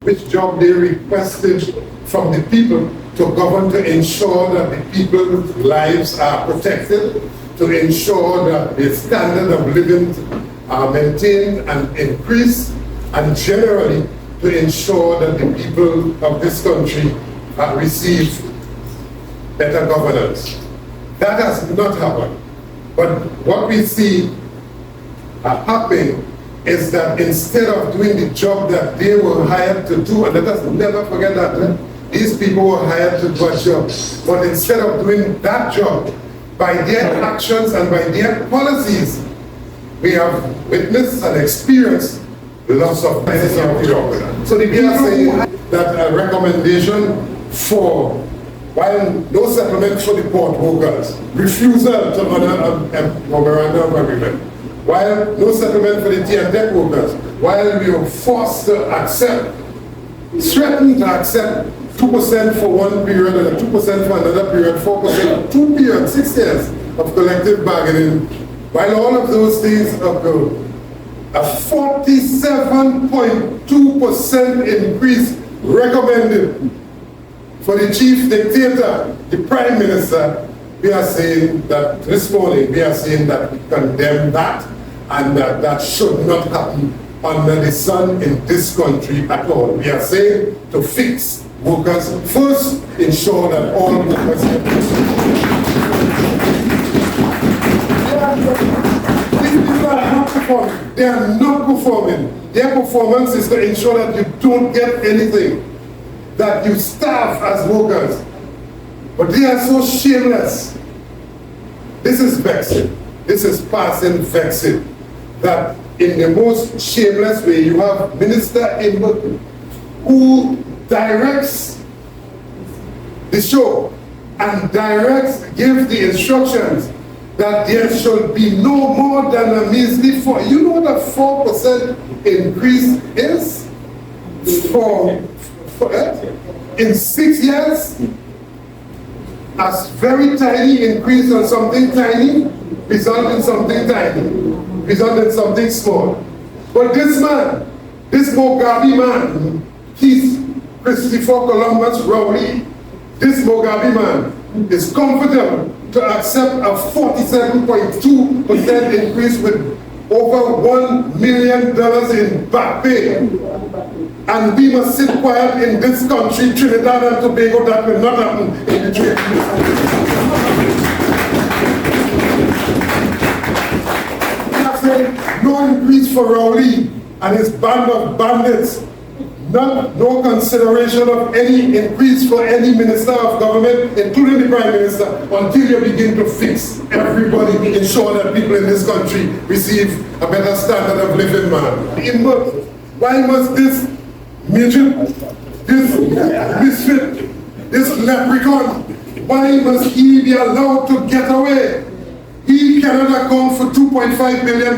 which job they requested from the people to govern, to ensure that the people's lives are protected, to ensure that the standard of living are maintained and increased, and generally to ensure that the people of this country receive better governance. That has not happened. But what we see happening is that instead of doing the job that they were hired to do, and let us never forget that, these people were hired to do a job, but instead of doing that job, by their actions and by their policies, we have witnessed and experienced the loss of places of job. So the people are saying that a recommendation for, while no settlement for the port workers, refusal to honor a memorandum of agreement, while no settlement for the tea and tech workers, while we were forced to accept, threatened to accept 2% for one period and 2% for another period, 4%, 2 periods, 6 years of collective bargaining. While all of those things occur, a 47.2% increase recommended for the chief dictator, the prime minister. We are saying that this morning, we are saying that we condemn that and that that should not happen under the sun in this country at all. We are saying to fix workers first, ensure that all workers have these people are not performing. They are not performing. Their performance is to ensure that you don't get anything, that you starve as workers. But they are so shameless. This is vexing. This is passing vexing. That in the most shameless way, you have Minister Imber who directs the show and gives the instructions that there should be no more than a measly 4. You know what a 4% increase is in 6 years? A very tiny increase on something tiny result in something tiny, result in something small. But this man, this Mugabe man, he's Christopher Columbus Rowley, this Mugabe man is comfortable to accept a 47.2% increase with over $1 million in back pay. And we must sit quiet in this country, Trinidad and Tobago. That will not happen in the trade. We have said no increase for Rowley and his band of bandits. No consideration of any increase for any minister of government, including the prime minister, until you begin to fix everybody, ensure that people in this country receive a better standard of living, man. Why must this midget, this misfit, this leprechaun, why must he be allowed to get away? He cannot account for $2.5 billion.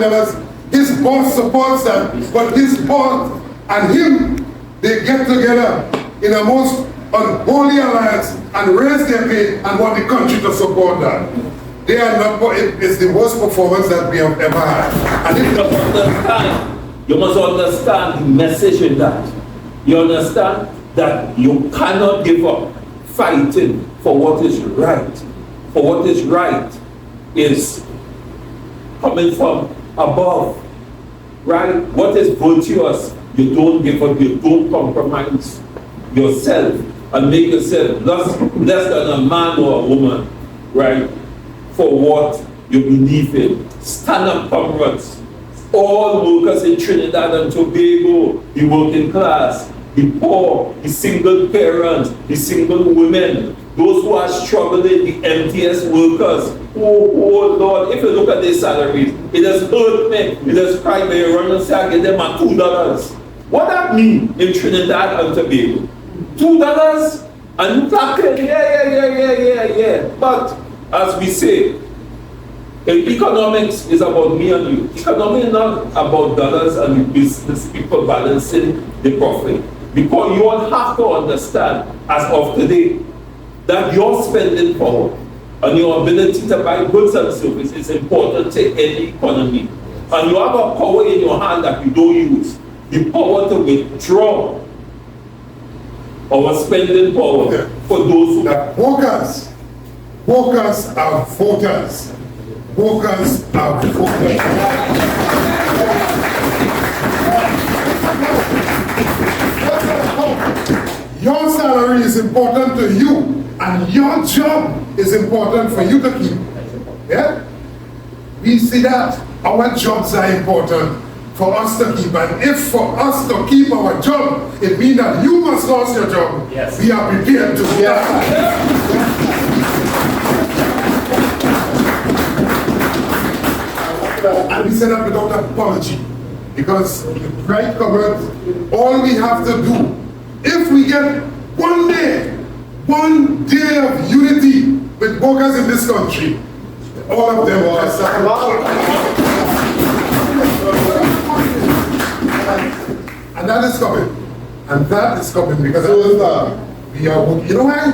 His boss supports that, but his boss and him, they get together in a most unholy alliance and raise their pay and want the country to support that. They are not, it's the worst performance that we have ever had. And you must understand the message in that. You understand that you cannot give up fighting for what is right. For what is right is coming from above, right? What is virtuous, you don't give up, you don't compromise yourself and make yourself less than a man or a woman, right? For what you believe in. Stand up, comrades. All workers in Trinidad and Tobago, the working class, the poor, the single parents, the single women, those who are struggling, the MTS workers. Oh Lord, if you look at their salaries, it has hurt me, it has cried me, you run and say I get them at $2. What that mean in Trinidad and Tobago? $2 and you talking, yeah. But as we say, economics is about me and you. Economics is not about dollars and the business people balancing the profit. Because you all have to understand, as of today, that your spending power and your ability to buy goods and services is important to any economy. And you have a power in your hand that you don't use. The power to withdraw our spending power for those who... That workers are voters. Workers are voters. Your salary is important to you, and your job is important for you to keep. Yeah? We see that our jobs are important for us to keep, and if for us to keep our job, it means that you must lose your job. Yes. We are prepared to do that. And we say that without apology, because right, Comrade, all we have to do, if we get one day of unity with workers in this country, all of them will and that is coming. And that is coming because we are working. You know why?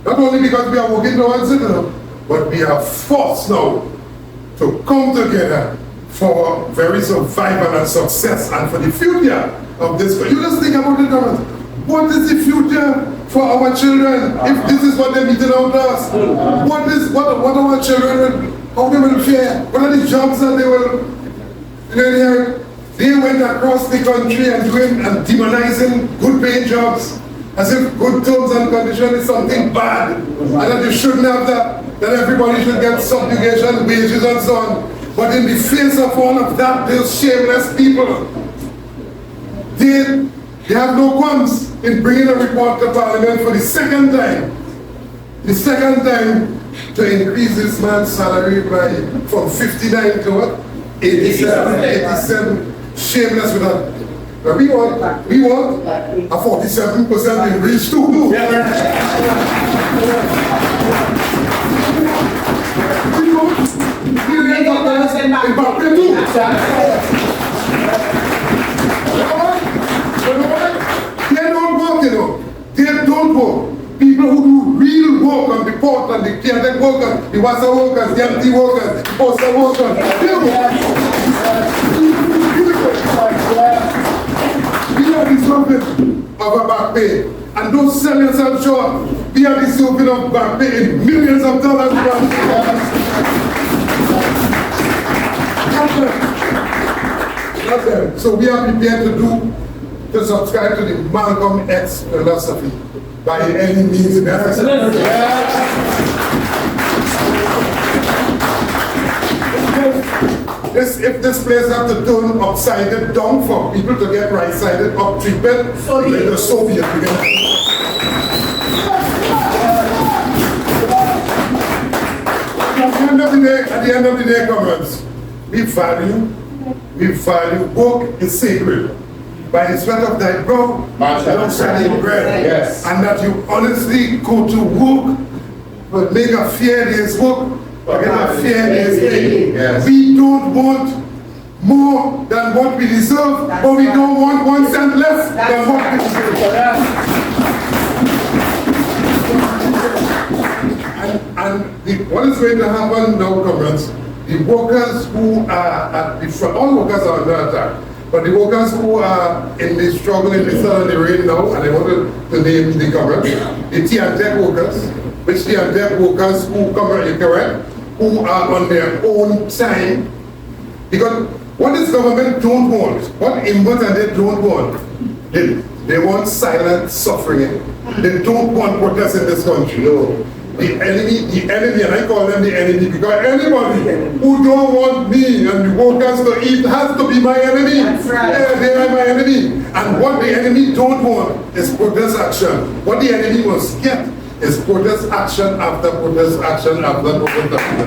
Not only because we are working towards it, but we are forced now to come together for very survival and success and for the future of this. You just think about it, government. What is the future for our children if this is what they're meeting out to us? What our children, how they will fare? What are the jobs that they will, they went across the country and doing and demonizing good paying jobs as if good terms and conditions is something bad and that you shouldn't have that everybody should get subjugation, wages and so on. But in the face of all of that, those shameless people, they have no qualms in bringing a report to Parliament for the second time. The second time to increase this man's salary from 59 to what? 87. Shameless with that. But we want a 47% increase too. We They don't work, They don't work. People who do real work on the port and the caretaker workers, the water workers, the empty workers, the postal workers, they work. We are deserving of a back pay. And don't sell yourself short. We are deserving of back pay in millions of dollars. So we are prepared to subscribe to the Malcolm X philosophy by any means necessary. If this place have to turn upside down for people to get right-sided up treatment, let the Soviet begin. At the end of the day, comrades, we value work is sacred. By the sweat of thy brow, thou shalt eat bread. Yes. And that you honestly go to work, but make a fair day's work, but get a fair day's pay. Yes. We don't want more than what we deserve, but we don't want 1 cent less than what we deserve. What is going to happen now, comrades? The workers who are at the front, all workers are under attack, but the workers who are in the struggle in the sun and the rain now, and I wanted to name the comrades, the tea and tech workers, which tea and tech workers who, correct, who are on their own time. Because what this government don't want, what Imbut and they don't want, they want silent suffering. They don't want protests in this country. No. The enemy, and I call them the enemy because anybody who don't want me and the workers to eat has to be my enemy. That's right. Yeah, they are my enemy. And what the enemy don't want is protest action. What the enemy must get is protest action after protest action after protest action.